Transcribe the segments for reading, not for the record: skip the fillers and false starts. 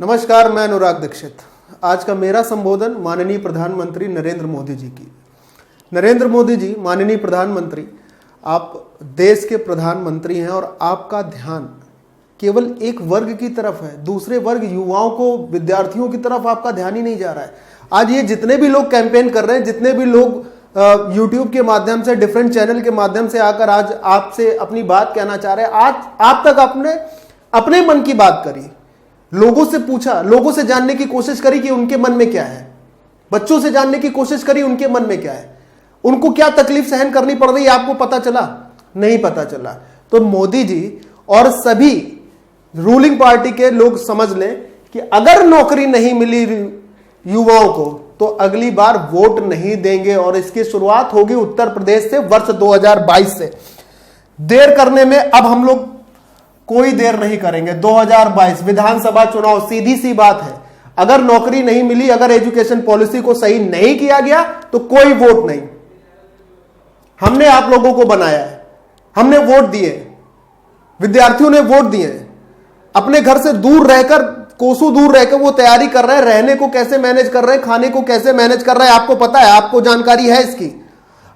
नमस्कार, मैं अनुराग दीक्षित। आज का मेरा संबोधन माननीय प्रधानमंत्री नरेंद्र मोदी जी की। नरेंद्र मोदी जी, माननीय प्रधानमंत्री, आप देश के प्रधानमंत्री हैं और आपका ध्यान केवल एक वर्ग की तरफ है, दूसरे वर्ग युवाओं को, विद्यार्थियों की तरफ आपका ध्यान ही नहीं जा रहा है। आज ये जितने भी लोग कैंपेन कर रहे हैं, जितने भी लोग यूट्यूब के माध्यम से, डिफरेंट चैनल के माध्यम से आकर आज आपसे अपनी बात कहना चाह रहे हैं, आज आप तक आपने अपने मन की बात करी, लोगों से पूछा, लोगों से जानने की कोशिश करी कि उनके मन में क्या है, बच्चों से जानने की कोशिश करी उनके मन में क्या है, उनको क्या तकलीफ सहन करनी पड़ रही है, आपको पता चला? नहीं पता चला। तो मोदी जी और सभी रूलिंग पार्टी के लोग समझ लें कि अगर नौकरी नहीं मिली युवाओं को तो अगली बार वोट नहीं देंगे, और इसकी शुरुआत होगी उत्तर प्रदेश से, वर्ष 2022 से। देर करने में अब हम लोग कोई देर नहीं करेंगे। 2022 विधानसभा चुनाव, सीधी सी बात है। अगर नौकरी नहीं मिली, अगर एजुकेशन पॉलिसी को सही नहीं किया गया तो कोई वोट नहीं। हमने आप लोगों को बनाया है, हमने वोट दिए, विद्यार्थियों ने वोट दिए, अपने घर से दूर रहकर, कोसों दूर रहकर वो तैयारी कर रहे हैं, रहने को कैसे मैनेज कर रहे हैं, खाने को कैसे मैनेज कर रहे हैं, आपको पता है, आपको जानकारी है इसकी।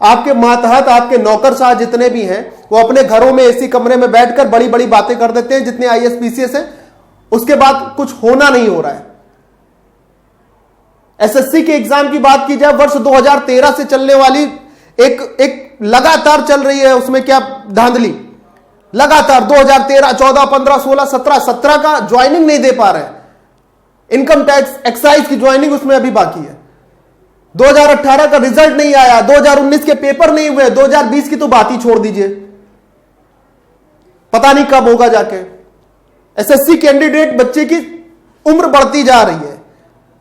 आपके मातहत, आपके नौकरशाह जितने भी हैं, वो अपने घरों में एसी कमरे में बैठकर बड़ी बड़ी बातें कर देते हैं, जितने आईएएस पीसीएस हैं, उसके बाद कुछ होना नहीं हो रहा है। एसएससी के एग्जाम की बात की जाए, वर्ष 2013 से चलने वाली एक लगातार चल रही है, उसमें क्या धांधली, लगातार 2013, 14, 15, 16, 17 का ज्वाइनिंग नहीं दे पा रहे हैं। इनकम टैक्स, एक्साइज की ज्वाइनिंग उसमें अभी बाकी है। 2018 का रिजल्ट नहीं आया, 2019 के पेपर नहीं हुए, 2020 की तो बात ही छोड़ दीजिए, पता नहीं कब होगा जाके। एसएससी कैंडिडेट बच्चे की उम्र बढ़ती जा रही है।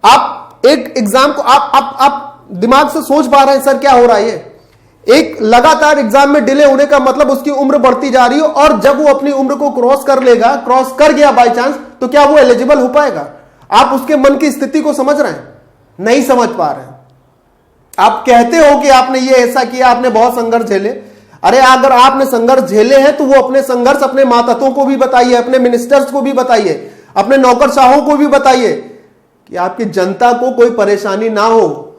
आप एक एग्जाम को आप दिमाग से सोच पा रहे हैं सर क्या हो रहा है? ये एक लगातार एग्जाम में डिले होने का मतलब उसकी उम्र बढ़ती जा रही है, और जब वो अपनी उम्र को क्रॉस कर लेगा, क्रॉस कर गया बाय चांस, तो क्या वो एलिजिबल हो पाएगा? आप उसके मन की स्थिति को समझ रहे हैं? नहीं समझ पा रहे हैं। आप कहते हो कि आपने ये ऐसा किया, आपने बहुत संघर्ष झेले। अरे अगर आपने संघर्ष झेले हैं तो वो अपने संघर्ष अपने मातहतों को भी बताइए, अपने मिनिस्टर्स को भी बताइए, अपने नौकरशाहों को भी बताइए, कि आपकी जनता को कोई परेशानी ना हो।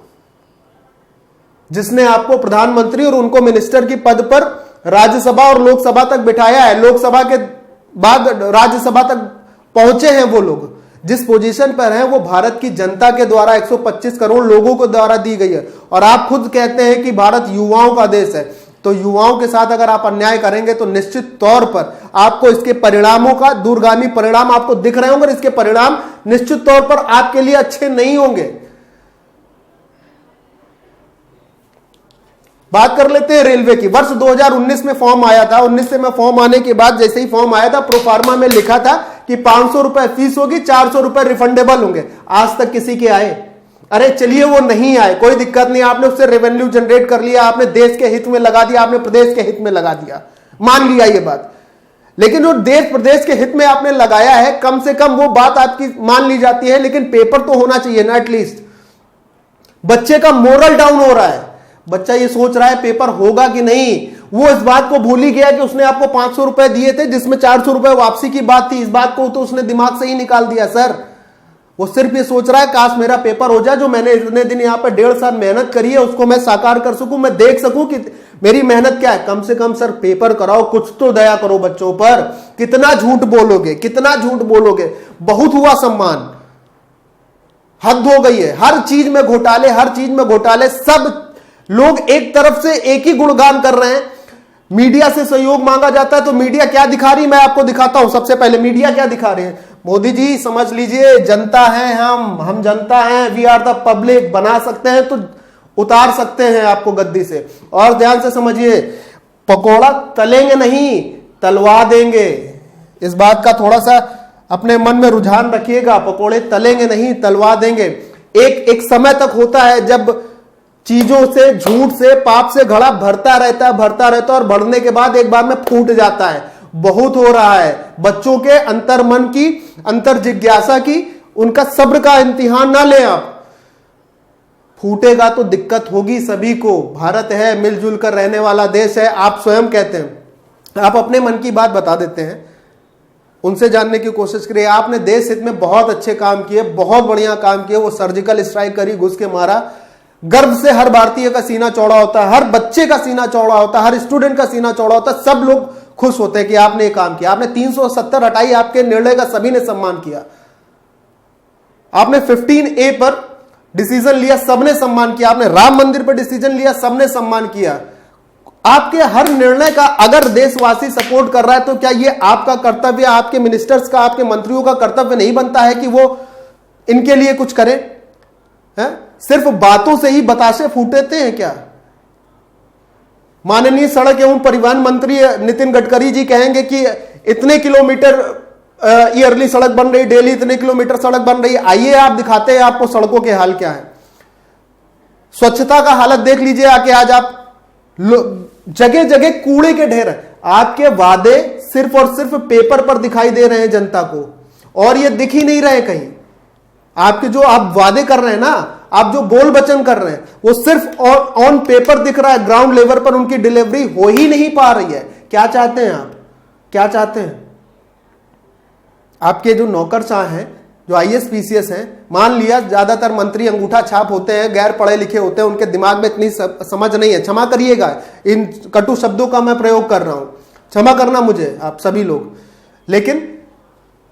जिसने आपको प्रधानमंत्री और उनको मिनिस्टर की पद पर राज्यसभा और लोकसभा तक बिठाया है, लोकसभा के बाद राज्यसभा तक पहुंचे हैं, वो लोग जिस पोजीशन पर हैं वो भारत की जनता के द्वारा 125 करोड़ लोगों को द्वारा दी गई है। और आप खुद कहते हैं कि भारत युवाओं का देश है, तो युवाओं के साथ अगर आप अन्याय करेंगे तो निश्चित तौर पर आपको इसके परिणामों का, दूरगामी परिणाम आपको दिख रहे होंगे। इसके परिणाम निश्चित तौर पर आपके लिए अच्छे नहीं होंगे। बात कर लेते हैं रेलवे की। वर्ष 2019 में फॉर्म आया था, 19 से में फॉर्म आने के बाद जैसे ही फॉर्म आया था, प्रोफार्मा में लिखा था कि 500 रुपए फीस होगी, 400 रुपए रिफंडेबल होंगे। आज तक किसी के आए? अरे चलिए वो नहीं आए, कोई दिक्कत नहीं, आपने उससे रेवेन्यू जनरेट कर लिया, आपने देश के हित में लगा दिया, आपने प्रदेश के हित में लगा दिया, मान लिया ये बात। लेकिन जो देश प्रदेश के हित में आपने लगाया है, कम से कम वो बात आपकी मान ली जाती है, लेकिन पेपर तो होना चाहिए ना एटलीस्ट। बच्चे का मोरल डाउन हो रहा है, बच्चा ये सोच रहा है पेपर होगा कि नहीं। वो इस बात को भूल ही गया कि उसने आपको 500 रुपए दिए थे, जिसमें 400 रुपए वापसी की बात थी। इस बात को तो उसने दिमाग से ही निकाल दिया सर। वो सिर्फ ये सोच रहा है काश मेरा पेपर हो जाए, जो मैंने इतने दिन यहाँ पर 1.5 साल मेहनत करी है उसको मैं साकार कर सकूं, मैं देख सकूं कि मेरी मेहनत क्या है। कम से कम सर पेपर कराओ, कुछ तो दया करो बच्चों पर। कितना झूठ बोलोगे, कितना झूठ बोलोगे? बहुत हुआ सम्मान, हद हो गई है। हर चीज में घोटाले, हर चीज में घोटाले। सब लोग एक तरफ से एक ही गुणगान कर रहे हैं। मीडिया से सहयोग मांगा जाता है तो मीडिया क्या दिखा रही, मैं आपको दिखाता हूं। सबसे पहले मीडिया क्या दिखा रहे हैं? मोदी जी समझ लीजिए, जनता है हम जनता हैं, वी आर द पब्लिक। बना सकते हैं तो उतार सकते हैं आपको गद्दी से। और ध्यान से समझिए, पकोड़ा तलेंगे नहीं, तलवा देंगे। इस बात का थोड़ा सा अपने मन में रुझान रखिएगा। पकोड़े तलेंगे नहीं, तलवा देंगे। एक समय तक होता है जब चीजों से, झूठ से, पाप से घड़ा भरता रहता है और बढ़ने के बाद एक बार में फूट जाता है। बहुत हो रहा है। बच्चों के अंतर मन की, अंतर जिज्ञासा की, उनका सब्र का इम्तिहान ना लें आप। फूटेगा तो दिक्कत होगी सभी को। भारत है मिलजुल कर रहने वाला देश है। आप स्वयं कहते हैं, आप अपने मन की बात बता देते हैं, उनसे जानने की कोशिश करिए। आपने देश हित में बहुत अच्छे काम किए, बहुत बढ़िया काम किए। वो सर्जिकल स्ट्राइक करी, घुस के मारा। गर्व से हर भारतीय का सीना चौड़ा होता है, हर बच्चे का सीना चौड़ा होता है, हर स्टूडेंट का सीना चौड़ा होता है। सब लोग खुश होते हैं कि आपने ये काम किया। आपने 370 हटाई, आपके निर्णय का सभी ने सम्मान किया। आपने 15A पर डिसीजन लिया, सबने सम्मान किया। आपने राम मंदिर पर डिसीजन लिया, सबने सम्मान किया। आपके हर निर्णय का अगर देशवासी सपोर्ट कर रहा है तो क्या ये आपका कर्तव्य, आपके मिनिस्टर्स का, आपके मंत्रियों का कर्तव्य नहीं बनता है कि वो इनके लिए कुछ करें? है? सिर्फ बातों से ही बताशे फूटेते हैं क्या? माननीय सड़क एवं परिवहन मंत्री नितिन गडकरी जी कहेंगे कि इतने किलोमीटर ईयरली सड़क बन रही, डेली इतने किलोमीटर सड़क बन रही। आइए आप दिखाते हैं आपको सड़कों के हाल क्या है। स्वच्छता का हालत देख लीजिए आके। आज आप जगह जगह कूड़े के ढेर है। आपके वादे सिर्फ और सिर्फ पेपर पर दिखाई दे रहे हैं जनता को, और ये दिख ही नहीं रहे कहीं। आपके जो आप वादे कर रहे हैं ना, आप जो बोल वचन कर रहे हैं, वो सिर्फ ऑन पेपर दिख रहा है, ग्राउंड लेवल पर उनकी डिलीवरी हो ही नहीं पा रही है। क्या चाहते हैं आप? क्या चाहते हैं? आपके जो नौकरशाह हैं, जो IAS PCS हैं, मान लिया ज्यादातर मंत्री अंगूठा छाप होते हैं, गैर पढ़े लिखे होते हैं, उनके दिमाग में इतनी समझ नहीं है। क्षमा करिएगा इन कटु शब्दों का मैं प्रयोग कर रहा हूं, क्षमा करना मुझे आप सभी लोग, लेकिन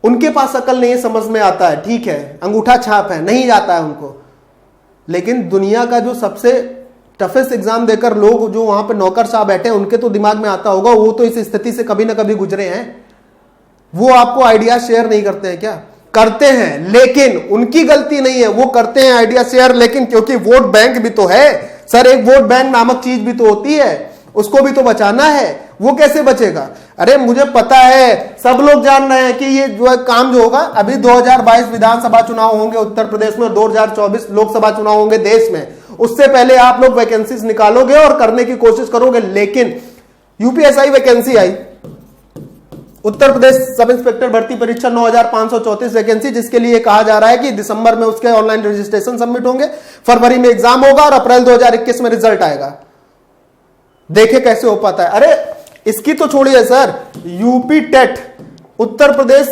उनके पास अकल नहीं है, समझ में आता है, ठीक है, अंगूठा छाप है, नहीं जाता है उनको। लेकिन दुनिया का जो सबसे टफेस्ट एग्जाम देकर लोग जो वहां पर नौकरशाह बैठे हैं, उनके तो दिमाग में आता होगा। वो तो इस स्थिति से कभी ना कभी गुजरे हैं। वो आपको आइडिया शेयर नहीं करते हैं क्या? करते हैं, लेकिन उनकी गलती नहीं है। वो करते हैं आइडिया शेयर, लेकिन क्योंकि वोट बैंक भी तो है सर, एक वोट बैंक नामक चीज भी तो होती है, उसको भी तो बचाना है। वो कैसे बचेगा? अरे मुझे पता है, सब लोग जान रहे हैं कि ये जो है काम जो होगा, अभी 2022 विधानसभा चुनाव होंगे उत्तर प्रदेश में, 2024 लोकसभा चुनाव होंगे देश में। उससे पहले आप लोग वैकेंसीज निकालोगे और करने की कोशिश करोगे। लेकिन यूपीएसआई वैकेंसी आई, उत्तर प्रदेश सब इंस्पेक्टर भर्ती परीक्षा 9534 वैकेंसी, जिसके लिए कहा जा रहा है कि दिसंबर में उसके ऑनलाइन रजिस्ट्रेशन सबमिट होंगे, फरवरी में एग्जाम होगा और अप्रैल 2021 में रिजल्ट आएगा। देखे कैसे हो पाता है। अरे इसकी तो छोड़िए sir, UP TET, Uttar Pradesh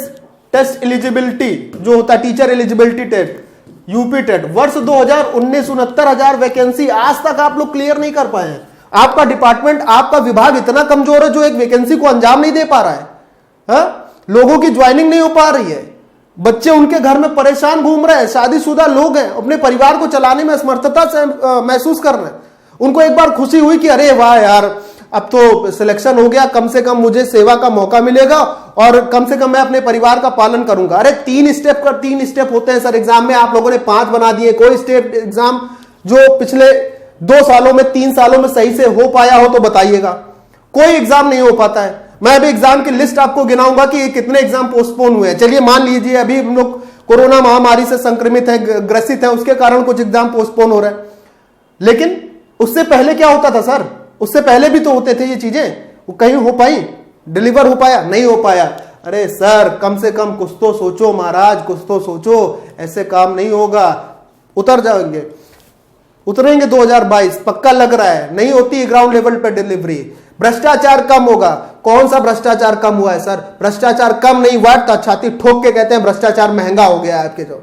test eligibility जो होता है, teacher eligibility TET, UP TET, वर्ष 2019 69,000 वैकेंसी आज तक आप लोग क्लियर नहीं कर पाए हैं। आपका डिपार्टमेंट, आपका विभाग इतना कमजोर है जो एक वैकेंसी को अंजाम नहीं दे पा रहा है। लोगों की ज्वाइनिंग नहीं हो पा रही है, बच्चे उनके घर में परेशान घूम रहे हैं, शादीशुदा लोग हैं, अपने परिवार को चलाने में असमर्थता से महसूस कर रहे हैं। उनको एक बार खुशी हुई कि अरे वाह यार, अब तो सिलेक्शन हो गया, कम से कम मुझे सेवा का मौका मिलेगा और कम से कम मैं अपने परिवार का पालन करूंगा। अरे 3 स्टेप होते हैं सर एग्जाम में, आप लोगों ने 5 बना दिए। कोई स्टेप एग्जाम जो पिछले 2 सालों में 3 सालों में सही से हो पाया हो तो बताइएगा। कोई एग्जाम नहीं हो पाता है। मैं अभी एग्जाम की लिस्ट आपको गिनाऊंगा कि कितने एग्जाम पोस्टपोन हुए हैं। चलिए मान लीजिए अभी हम लोग कोरोना महामारी से संक्रमित है, ग्रसित है, उसके कारण कुछ एग्जाम पोस्टपोन हो रहे हैं। लेकिन उससे पहले क्या होता था सर? उससे पहले भी तो होते थे ये चीजें। वो कहीं हो पाई? डिलीवर हो पाया? नहीं हो पाया। अरे सर कम से कम कुछ तो सोचो महाराज, कुछ तो सोचो। ऐसे काम नहीं होगा। उतर जाएंगे, उतरेंगे 2022, पक्का लग रहा है। नहीं होती है ग्राउंड लेवल पे डिलीवरी। भ्रष्टाचार कम होगा। कौन सा भ्रष्टाचार कम हुआ है सर? भ्रष्टाचार कम नहीं हुआ, छाती ठोक के कहते हैं भ्रष्टाचार महंगा हो गया है आपके। जो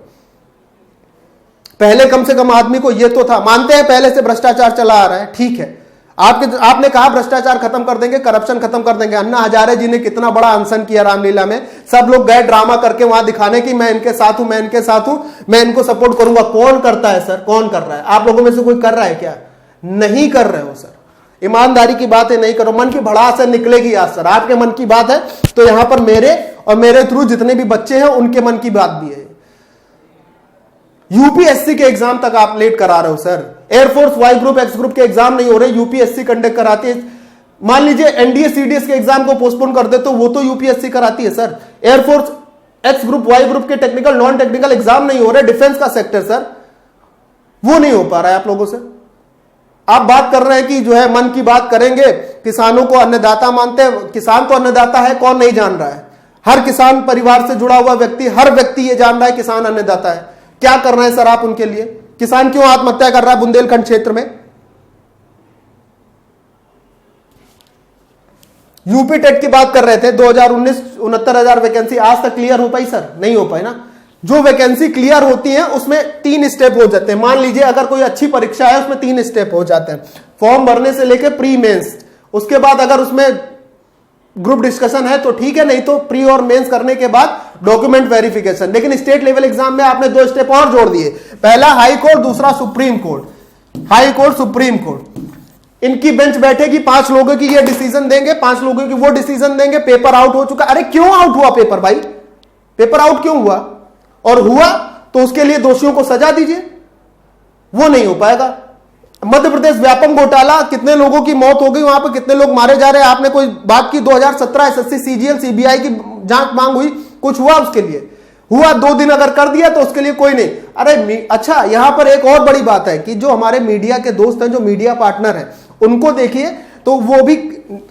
पहले कम से कम आदमी को ये तो था, मानते हैं पहले से भ्रष्टाचार चला आ रहा है, ठीक है। आपने कहा भ्रष्टाचार खत्म कर देंगे, करप्शन खत्म कर देंगे। अन्ना हजारे जी ने कितना बड़ा अनशन किया रामलीला में। सब लोग गए ड्रामा करके वहां दिखाने की मैं इनके साथ हूं, मैं इनके साथ हूं, मैं इनको सपोर्ट करूंगा। कौन करता है सर? कौन कर रहा है? आप लोगों में से कोई कर रहा है क्या? नहीं कर रहे हो सर। ईमानदारी की बात है, नहीं करो। मन की भड़ास है, निकलेगी आज सर। आपके मन की बात है तो यहां पर मेरे और मेरे थ्रू जितने भी बच्चे हैं उनके मन की बात भी है। यूपीएससी के एग्जाम तक आप लेट करा रहे हो sir. Air force Y group X group के एग्जाम नहीं हो रहे, यूपीएससी कंडक्ट कराती है। मान लीजिए एनडीए सीडीएस के एग्जाम को पोस्टपोन कर दे तो वो तो यूपीएससी कराती है sir. Air force X group Y group के टेक्निकल नॉन टेक्निकल एग्जाम नहीं हो रहे, डिफेंस का सेक्टर सर, वो नहीं हो पा रहा है आप लोगों से। आप बात कर रहे हैं कि जो है मन की बात करेंगे, किसानों को अन्नदाता मानते हैं। किसान तो अन्नदाता है, कौन नहीं जान रहा है? हर किसान परिवार से जुड़ा हुआ व्यक्ति, हर व्यक्ति ये जान रहा है किसान अन्नदाता है। क्या कर रहे हैं सर आप उनके लिए? किसान क्यों आत्महत्या कर रहा है बुंदेलखंड क्षेत्र में? यूपी टेट की बात कर रहे थे 2019 69,000 वैकेंसी, आज तक क्लियर हो पाई सर? नहीं हो पाई ना। जो वैकेंसी क्लियर होती है उसमें 3 स्टेप हो जाते हैं। मान लीजिए अगर कोई अच्छी परीक्षा है उसमें 3 स्टेप हो जाते हैं, फॉर्म भरने से लेकर प्री मेंस, उसके बाद अगर उसमें ग्रुप डिस्कशन है तो ठीक है, नहीं तो प्री और मेंस करने के बाद डॉक्यूमेंट वेरिफिकेशन। लेकिन स्टेट लेवल एग्जाम में आपने 2 स्टेप और जोड़ दिए, पहला हाई कोर्ट, दूसरा supreme court. High court supreme court इनकी बेंच बैठेगी, 5 लोगों की ये डिसीजन देंगे, 5 लोगों की वो डिसीजन देंगे, पेपर आउट हो चुका। अरे क्यों आउट हुआ पेपर भाई? पेपर आउट क्यों हुआ? और हुआ तो उसके लिए दोषियों को सजा दीजिए, वो नहीं हो पाएगा। मध्य प्रदेश व्यापम घोटाला, कितने लोगों की मौत हो गई, वहां पर कितने लोग मारे जा रहे हैं, आपने कोई बात की? 2017 एसएससी सीजीएल सीबीआई की जांच मांग हुई, कुछ हुआ उसके लिए? हुआ 2 दिन अगर कर दिया तो उसके लिए कोई नहीं। अरे अच्छा, यहां पर एक और बड़ी बात है कि जो हमारे मीडिया के दोस्त हैं, जो मीडिया पार्टनर हैं, उनको देखिए तो वो भी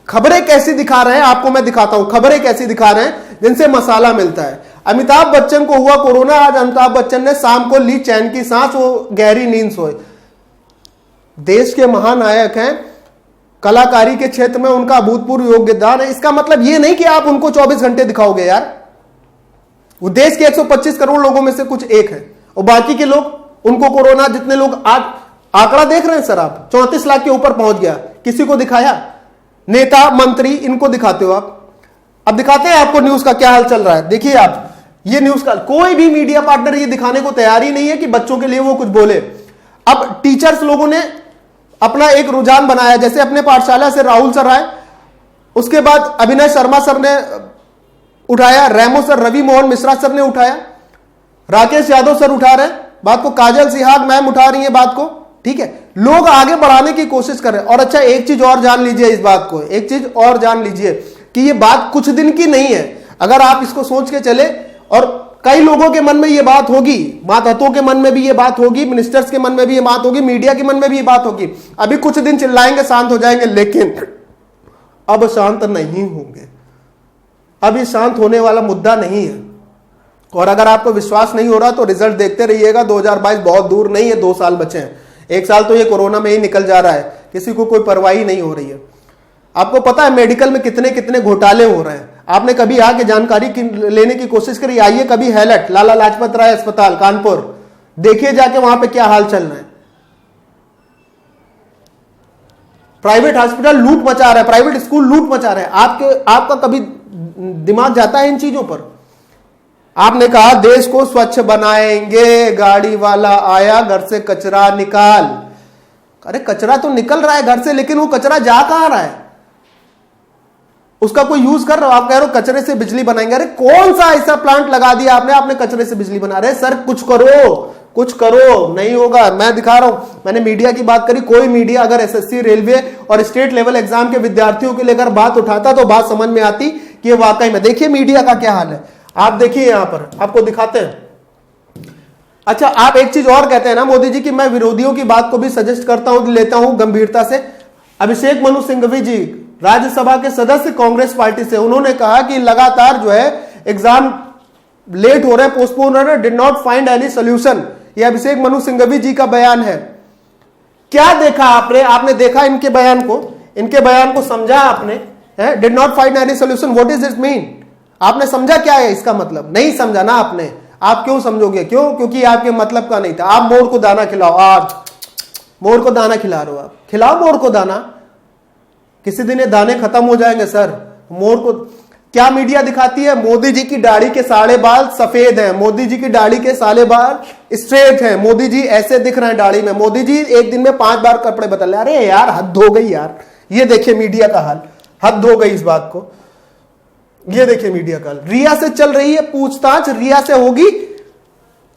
खबरें कैसी दिखा रहे हैं। आपको मैं दिखाता हूं खबरें कैसी दिखा रहे हैं जिनसे मसाला मिलता है। अमिताभ बच्चन को हुआ कोरोना, आज अमिताभ बच्चन ने शाम को ली चैन की सांस, वो गहरी नींद सोए। देश के महानायक हैं, कलाकारी के क्षेत्र में उनका अभूतपूर्व योगदान है। इसका मतलब ये नहीं कि आप उनको 24 घंटे दिखाओगे यार। वो देश के 125 करोड़ लोगों में से कुछ एक है, और बाकी के लोग, उनको कोरोना, जितने लोग आज आंकड़ा देख रहे हैं सर आप, 34 लाख के ऊपर पहुंच गया, किसी को दिखाया? नेता मंत्री इनको दिखाते हो आप। अब दिखाते हैं आपको न्यूज का क्या हाल चल रहा है। देखिए आप, ये न्यूज का कोई भी मीडिया पार्टनर ये दिखाने को तैयार ही नहीं है कि बच्चों के लिए वो कुछ बोले। अब टीचर्स लोगों ने अपना एक रुझान बनाया, जैसे अपने पाठशाला से राहुल सर आए, उसके बाद अभिनय शर्मा सर ने उठाया, रेमो सर, रवि मोहन मिश्रा सर ने उठाया, राकेश यादव सर उठा रहे बात को, काजल सिहाग मैम उठा रही है बात को। ठीक है, लोग आगे बढ़ाने की कोशिश कर रहे हैं। और अच्छा, एक चीज और जान लीजिए इस बात को, एक चीज और जान लीजिए कि ये बात कुछ दिन की नहीं है। अगर आप इसको सोच के चले, और कई लोगों के मन में ये बात होगी, मातहतों के मन में भी ये बात होगी, मिनिस्टर्स के मन में भी ये बात होगी, मीडिया के मन में भी ये बात होगी। अभी कुछ दिन चिल्लाएंगे, शांत हो जाएंगे, लेकिन अब शांत नहीं होंगे। अब ये शांत होने वाला मुद्दा नहीं है। और अगर आपको विश्वास नहीं हो रहा तो रिजल्ट देखते रहिएगा। 2022 बहुत दूर नहीं है, 2 साल बचे हैं। 1 साल तो ये कोरोना में ही निकल जा रहा है, किसी को कोई परवाही नहीं हो रही है। आपको पता है मेडिकल में कितने कितने घोटाले हो रहे हैं? आपने कभी आके जानकारी लेने की कोशिश करी? आइए कभी हैलट, लाला लाजपत राय अस्पताल कानपुर, देखिए जाके वहां पे क्या हाल चल रहा है। प्राइवेट हॉस्पिटल लूट मचा रहा है, प्राइवेट स्कूल लूट मचा रहे हैं। आपका कभी दिमाग जाता है इन चीजों पर? आपने कहा देश को स्वच्छ बनाएंगे, गाड़ी वाला आया, घर से कचरा निकाल। अरे कचरा तो निकल रहा है घर से, लेकिन वो कचरा जा कहां रहा है? उसका कोई यूज कर रहा हो? आप कह रहे हो कचरे से बिजली बनाएंगे। अरे कौन सा ऐसा प्लांट लगा दिया आपने कचरे से बिजली बना रहे? सर कुछ करो, कुछ करो। नहीं होगा। मैं दिखा रहा हूं, मैंने मीडिया की बात करी, कोई मीडिया अगर एसएससी, रेलवे और स्टेट लेवल एग्जाम के विद्यार्थियों के लेकर बात उठाता तो बात समझ में आती कि वाकई में। देखिए मीडिया का क्या हाल है, आप देखिए यहां पर, आपको दिखाते हैं। अच्छा, आप एक चीज और कहते हैं ना मोदी जी की मैं विरोधियों की बात को भी सजेस्ट करता हूं, लेता हूं गंभीरता से। अभिषेक मनु सिंघवी जी, राज्यसभा के सदस्य कांग्रेस पार्टी से, उन्होंने कहा कि लगातार जो है एग्जाम लेट हो रहे हैं, पोस्टपोन हो रहे हैं, did not find any solution. ये अभिषेक मनु सिंघवी जी का बयान है। क्या देखा आपने देखा इनके बयान को समझा आपने? Did not find any solution, what is it mean? आपने समझा क्या है इसका मतलब? नहीं समझा ना आपने। आप क्यों समझोगे? क्यों? क्योंकि आपके मतलब का नहीं था। आप मोर को दाना खिलाओ, आप मोर को दाना खिला रहे हो, आप खिलाओ मोर को दाना, किसी दिन ये दाने खत्म हो जाएंगे सर। मोर को क्या मीडिया दिखाती है? मोदी जी की दाढ़ी के सारे बाल सफेद हैं, मोदी जी की दाढ़ी के सारे बाल स्ट्रेट हैं, मोदी जी ऐसे दिख रहे हैं दाढ़ी में, मोदी जी एक दिन में 5 बार कपड़े बदल रहे। अरे यार हद हो गई यार। ये देखिए मीडिया का हाल, हद हो गई इस बात को। ये देखिए मीडिया का, रिया से चल रही है पूछताछ, रिया से होगी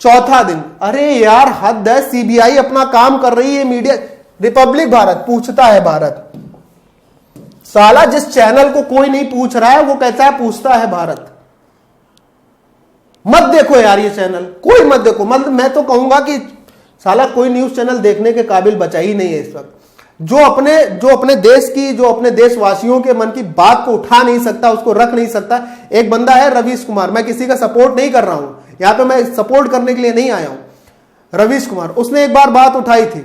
4था दिन। अरे यार हद है, सीबीआई अपना काम कर रही है, मीडिया, रिपब्लिक भारत पूछता है भारत। साला जिस चैनल को कोई नहीं पूछ रहा है वो कहता है पूछता है भारत। मत देखो यार ये चैनल, कोई मत देखो। मतलब मैं तो कहूंगा कि साला कोई न्यूज चैनल देखने के काबिल बचा ही नहीं है इस वक्त। जो अपने देश की, जो अपने देशवासियों के मन की बात को उठा नहीं सकता, उसको रख नहीं सकता। एक बंदा है रवीश कुमार, मैं किसी का सपोर्ट नहीं कर रहा हूं, यहां पे मैं सपोर्ट करने के लिए नहीं आया हूं। रवीश कुमार, उसने एक बार बात उठाई थी,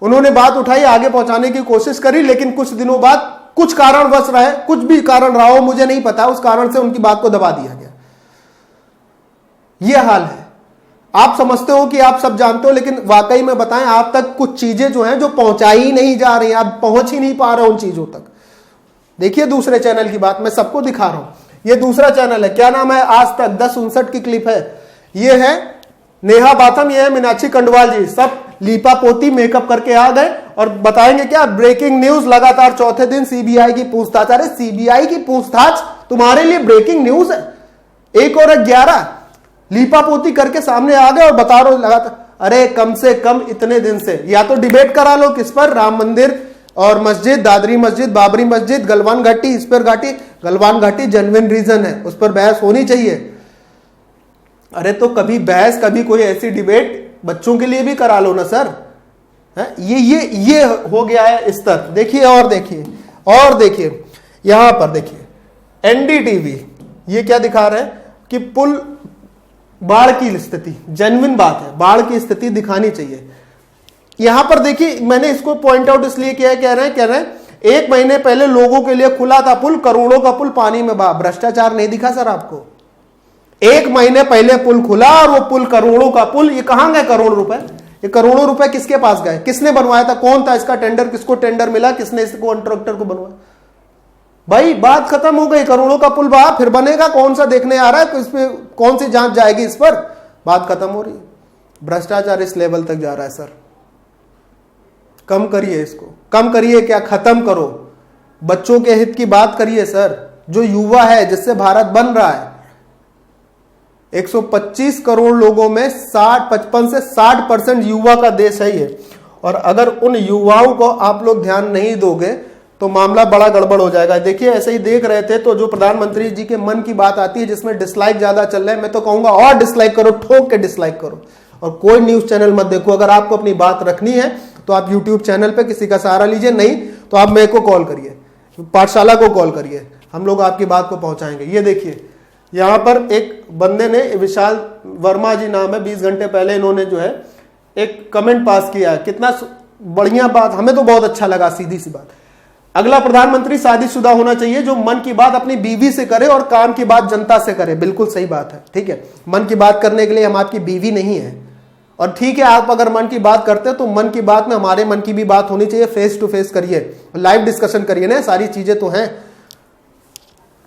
उन्होंने बात उठाई, आगे पहुंचाने की कोशिश करी, लेकिन कुछ दिनों बाद कुछ कारणवश रहे, कुछ भी कारण रहा हो मुझे नहीं पता, उस कारण से उनकी बात को दबा दिया गया। यह हाल है। आप समझते हो कि आप सब जानते हो, लेकिन वाकई में बताएं, आप तक कुछ चीजें जो हैं जो पहुंचाई ही नहीं जा रही, आप पहुंच ही नहीं पा रहे उन चीजों तक। देखिए दूसरे चैनल की बात मैं सबको दिखा रहा हूं, ये दूसरा चैनल है, क्या नाम है, आज तक 10:59 की क्लिप है। ये है नेहा बाथम, ये है मीनाक्षी खंडवाल जी, सब लीपा पोती मेकअप करके आ गए और बताएंगे क्या, ब्रेकिंग न्यूज, लगातार चौथे दिन सीबीआई की पूछताछ। अरे सीबीआई की पूछताछ तुम्हारे लिए ब्रेकिंग न्यूज है? 1 और 11 लीपा पोती करके सामने आ गए और बता रहे लगातार। अरे कम से कम इतने दिन से या तो डिबेट करा लो, किस पर, राम मंदिर और मस्जिद, दादरी मस्जिद, बाबरी मस्जिद, गलवान घाटी, इस पर घाटी, गलवान घाटी जेन्युइन रीजन है, उस पर बहस होनी चाहिए। अरे तो कभी बहस, कभी कोई ऐसी डिबेट बच्चों के लिए भी करा लो ना सर। है ये हो गया है स्तर। देखिए और देखिए और देखिए, यहां पर देखिए एनडीटीवी ये क्या दिखा रहे हैं कि पुल, बाढ़ की स्थिति, जेन्युइन बात है, बाढ़ की स्थिति दिखानी चाहिए। यहां पर देखिए मैंने इसको पॉइंट आउट इसलिए किया है, कह रहे हैं 1 महीने पहले लोगों के लिए खुला था पुल, करोड़ों का पुल पानी में बहा। भ्रष्टाचार नहीं दिखा सर आपको? 1 महीने पहले पुल खुला और वो पुल करोड़ों का पुल, ये कहां गए करोड़ रुपए? ये करोड़ों रुपए किसके पास गए? किसने बनवाया था? कौन था इसका टेंडर? किसको टेंडर मिला? किसने इसको कॉन्ट्रैक्टर को बनवाया? भाई बात खत्म हो गई, करोड़ों का पुल बहा, फिर बनेगा कौन सा देखने आ रहा है, इस पे कौन सी जांच जाएगी इस पर? बात खत्म हो रही है। भ्रष्टाचार इस लेवल तक जा रहा है सर, कम करिए इसको, कम करिए, क्या खत्म करो। बच्चों के हित की बात करिए सर। जो युवा है जिससे भारत बन रहा है, 125 करोड़ लोगों में 55 से 60% युवा का देश है ये, और अगर उन युवाओं को आप लोग ध्यान नहीं दोगे तो मामला बड़ा गड़बड़ हो जाएगा। देखिए ऐसे ही देख रहे थे तो जो प्रधानमंत्री जी के मन की बात आती है जिसमें डिसलाइक ज्यादा चल रहा है, मैं तो कहूंगा और डिसलाइक करो, ठोक के डिसलाइक करो, और कोई न्यूज चैनल मत देखो। अगर आपको अपनी बात रखनी है तो आप यूट्यूब चैनल पे किसी का सहारा लीजिए, नहीं तो आप मेरे को कॉल करिए, पाठशाला को कॉल करिए, हम लोग आपकी बात को पहुंचाएंगे। ये देखिए यहां पर एक बंदे ने, विशाल वर्मा जी नाम है, 20 घंटे पहले इन्होंने जो है एक कमेंट पास किया है। कितना बढ़िया बात, हमें तो बहुत अच्छा लगा। सीधी सी बात, अगला प्रधानमंत्री शादीशुदा होना चाहिए जो मन की बात अपनी बीवी से करे और काम की बात जनता से करे। बिल्कुल सही बात है, ठीक है। मन की बात करने के लिए हम आपकी बीवी नहीं है, और ठीक है आप अगर मन की बात करते हैं तो मन की बात में हमारे मन की भी बात होनी चाहिए। फेस टू फेस करिए, लाइव डिस्कशन करिए ना, सारी चीजें तो हैं।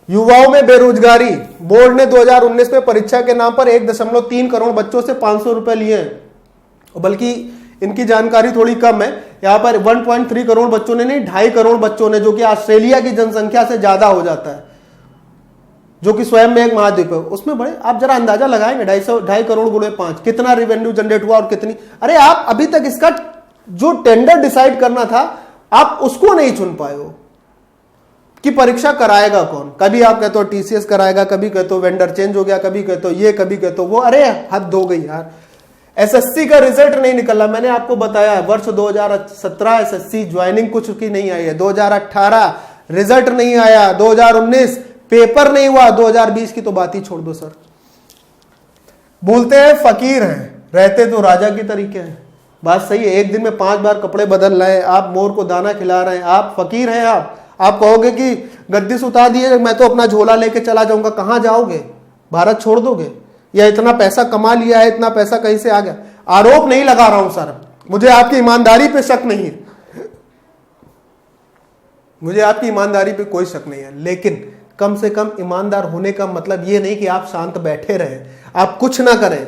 युवाओं में बेरोजगारी, बोर्ड ने 2019 में परीक्षा के नाम पर 1.3 करोड़ बच्चों से 500 रुपए लिए हैं, बल्कि इनकी जानकारी थोड़ी कम है। यहां पर 1.3 करोड़ बच्चों ने नहीं, 2.5 करोड़ बच्चों ने, जो कि ऑस्ट्रेलिया की जनसंख्या से ज्यादा हो जाता है, जो कि स्वयं में एक महाद्वीप है, उसमें बड़े आप जरा अंदाजा लगाएंगे 2.5 करोड़ गुणे 5 कितना रेवेन्यू जनरेट हुआ और कितनी। अरे आप अभी तक इसका जो टेंडर डिसाइड करना था आप उसको नहीं चुन पाए हो कि परीक्षा कराएगा कौन। कभी आप कहते हो टीसीएस कराएगा, कभी कहते हो वेंडर चेंज हो गया, कभी कहते हो ये, कभी कहते हो वो। अरे हद हो गई यार। एसएससी का रिजल्ट नहीं निकला, मैंने आपको बताया वर्ष 2017 एसएससी ज्वाइनिंग कुछ की नहीं आई है, 2018 रिजल्ट नहीं आया, 2019 पेपर नहीं हुआ, 2020 की तो बात ही छोड़ दो सर। बोलते हैं फकीर हैं, रहते तो राजा की तरीके हैं। बात सही है, एक दिन में 5 बार कपड़े बदल रहे हैं आप, मोर को दाना खिला रहे हैं आप, फकीर हैं आप कहोगे कि गद्दी से उतार दिए मैं तो अपना झोला लेके चला जाऊंगा, कहां जाओगे? भारत छोड़ दोगे? या इतना पैसा कमा लिया है, इतना पैसा कहीं से आ गया? आरोप नहीं लगा रहा हूं सर, मुझे आपकी ईमानदारी पे शक नहीं है, मुझे आपकी ईमानदारी पे कोई शक नहीं है, लेकिन कम से कम ईमानदार होने का मतलब ये नहीं कि आप शांत बैठे रहें, आप कुछ ना करें।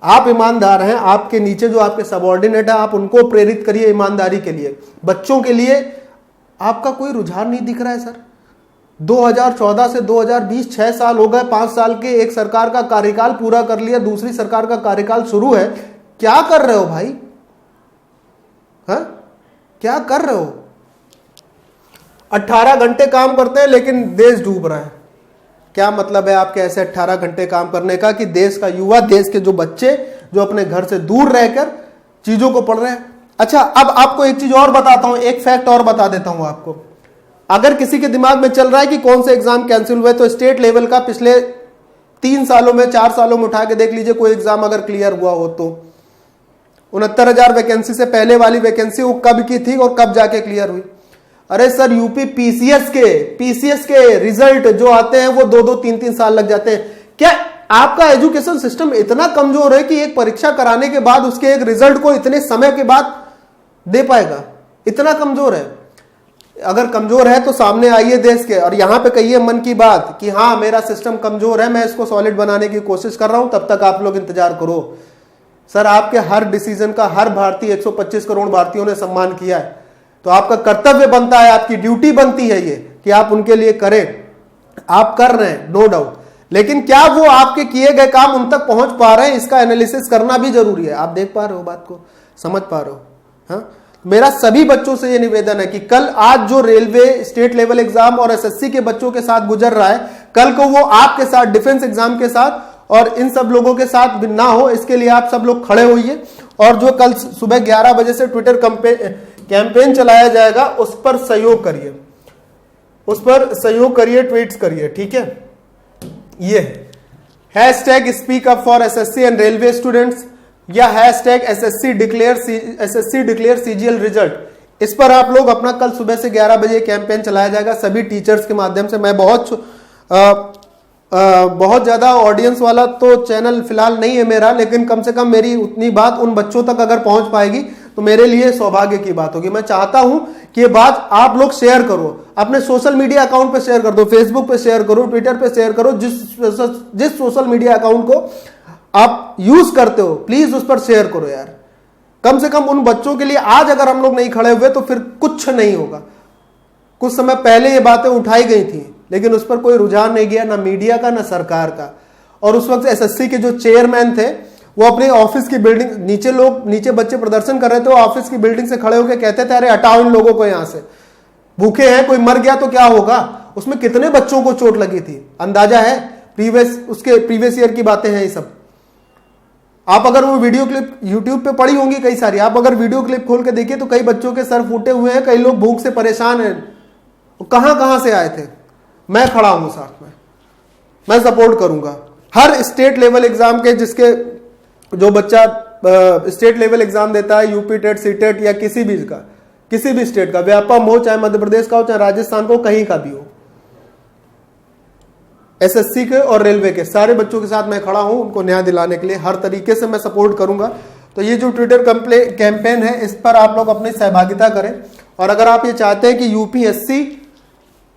आप ईमानदार हैं, आपके नीचे जो आपके सबऑर्डिनेट है आप उनको प्रेरित करिए ईमानदारी के लिए। बच्चों के लिए आपका कोई रुझान नहीं दिख रहा है सर। 2014 से 2020 6 साल हो गए, 5 साल के एक सरकार का कार्यकाल पूरा कर लिया, दूसरी सरकार का कार्यकाल शुरू है। क्या कर रहे हो भाई? हाँ क्या कर रहे हो? 18 घंटे काम करते हैं लेकिन देश डूब रहा है। क्या मतलब है आपके ऐसे 18 घंटे काम करने का कि देश का युवा, देश के जो बच्चे जो अपने घर से दूर रहकर चीजों को पढ़ रहे हैं। अच्छा अब आपको एक चीज और बताता हूं, एक फैक्ट और बता देता हूं आपको। अगर किसी के दिमाग में चल रहा है कि कौन से एग्जाम कैंसिल हुए, तो स्टेट लेवल का पिछले 3 सालों में 4 सालों में उठा के देख लीजिए कोई एग्जाम अगर क्लियर हुआ हो तो। 69,000 वैकेंसी से पहले वाली वैकेंसी वो कब की थी और कब जाके क्लियर हुई? अरे सर यूपी पीसीएस के रिजल्ट जो आते हैं वो 2-2, 3-3 साल लग जाते हैं। क्या आपका एजुकेशन सिस्टम इतना कमजोर है कि एक परीक्षा कराने के बाद उसके एक रिजल्ट को इतने समय के बाद दे पाएगा? इतना कमजोर है। अगर कमजोर है तो सामने आइए देश के और यहां पे कहिए मन की बात कि हाँ मेरा सिस्टम कमजोर है, मैं इसको सॉलिड बनाने की कोशिश कर रहा हूं। तब तक आप लोग इंतजार करो। सर आपके हर डिसीजन का हर भारतीय 125 करोड़ भारतीयों ने सम्मान किया है, तो आपका कर्तव्य बनता है, आपकी ड्यूटी बनती है ये कि आप उनके लिए करें। आप कर रहे हैं नो डाउट, लेकिन क्या वो आपके किए गए काम उन तक पहुंच पा रहे हैं, इसका एनालिसिस करना भी जरूरी है। आप देख पा रहे हो बात को, समझ पा रहे हो? हाँ, मेरा सभी बच्चों से ये निवेदन है कि कल आज जो रेलवे स्टेट लेवल एग्जाम और एसएससी के बच्चों के साथ गुजर रहा है, कल को वो आपके साथ डिफेंस एग्जाम के साथ और इन सब लोगों के साथ भी ना हो, इसके लिए आप सब लोग खड़े होइए। और जो कल सुबह 11 बजे से ट्विटर कैंपेन चलाया जाएगा उस पर सहयोग करिए, ट्वीट्स करिए, ठीक है? ये hashtag speak up for SSC and railway students या hashtag SSC declare CGL result, इस पर आप लोग अपना कल सुबह से 11 बजे कैंपेन चलाया जाएगा सभी टीचर्स के माध्यम से। मैं बहुत ज्यादा ऑडियंस वाला तो चैनल फिलहाल नहीं है मेरा, लेकिन कम से कम मेरी उतनी बात उन बच्चों तक अगर पहुंच पाएगी तो मेरे लिए सौभाग्य की बात होगी। मैं चाहता हूं कि ये बात आप लोग शेयर करो, अपने सोशल मीडिया अकाउंट पे शेयर कर दो, फेसबुक पे शेयर करो, ट्विटर पे शेयर करो, जिस सोशल मीडिया अकाउंट को आप यूज करते हो प्लीज उस पर शेयर करो यार। कम से कम उन बच्चों के लिए आज अगर हम लोग नहीं खड़े हुए तो फिर कुछ नहीं होगा। कुछ समय पहले ये बातें उठाई गई थी लेकिन उस पर कोई रुझान नहीं गया, ना मीडिया का ना सरकार का। और उस वक्त एसएससी के जो चेयरमैन थे वो अपने ऑफिस की बिल्डिंग, नीचे बच्चे प्रदर्शन कर रहे थे, वो ऑफिस की बिल्डिंग से खड़े होकर कहते थे अरे हटाओ इन लोगों को यहां से, भूखे हैं, कोई मर गया तो क्या होगा। उसमें कितने बच्चों को चोट लगी थी अंदाजा है? प्रीवियस ईयर की बातें हैं ये सब। आप अगर वो वीडियो क्लिप यूट्यूब पे पड़ी होंगी कई सारी, आप अगर वीडियो क्लिप खोल के देखिए तो कई बच्चों के सर फूटे हुए हैं, कई लोग भूख से परेशान हैं। कहां से आए थे? मैं खड़ा हूं साथ में, मैं सपोर्ट करूंगा हर स्टेट लेवल एग्जाम के, जिसके जो बच्चा स्टेट लेवल एग्जाम देता है, यूपी टेट, सीटेट या किसी भी स्टेट का, व्यापम हो, चाहे मध्य प्रदेश का हो, चाहे राजस्थान का हो, कहीं का भी हो, एसएससी के और रेलवे के सारे बच्चों के साथ मैं खड़ा हूं, उनको न्याय दिलाने के लिए हर तरीके से मैं सपोर्ट करूंगा। तो ये जो ट्विटर कैंपेन है इस पर आप लोग अपनी सहभागिता करें। और अगर आप ये चाहते हैं कि यूपीएससी,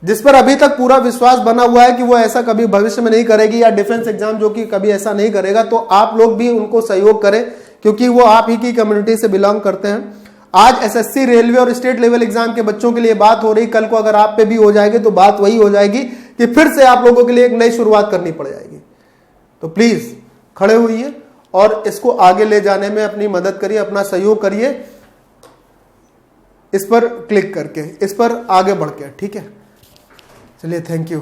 जिस पर अभी तक पूरा विश्वास बना हुआ है कि वो ऐसा कभी भविष्य में नहीं करेगी, या डिफेंस एग्जाम जो कि कभी ऐसा नहीं करेगा, तो आप लोग भी उनको सहयोग करें क्योंकि वो आप ही की कम्युनिटी से बिलोंग करते हैं। आज एसएससी, रेलवे और स्टेट लेवल एग्जाम के बच्चों के लिए बात हो रही, कल को अगर आप पे भी हो जाएगी तो बात वही हो जाएगी कि फिर से आप लोगों के लिए एक नई शुरुआत करनी पड़ जाएगी। तो प्लीज खड़े होइए और इसको आगे ले जाने में अपनी मदद करिए, अपना सहयोग करिए, इस पर क्लिक करके, इस पर आगे बढ़ के, ठीक है? चलिए, थैंक यू।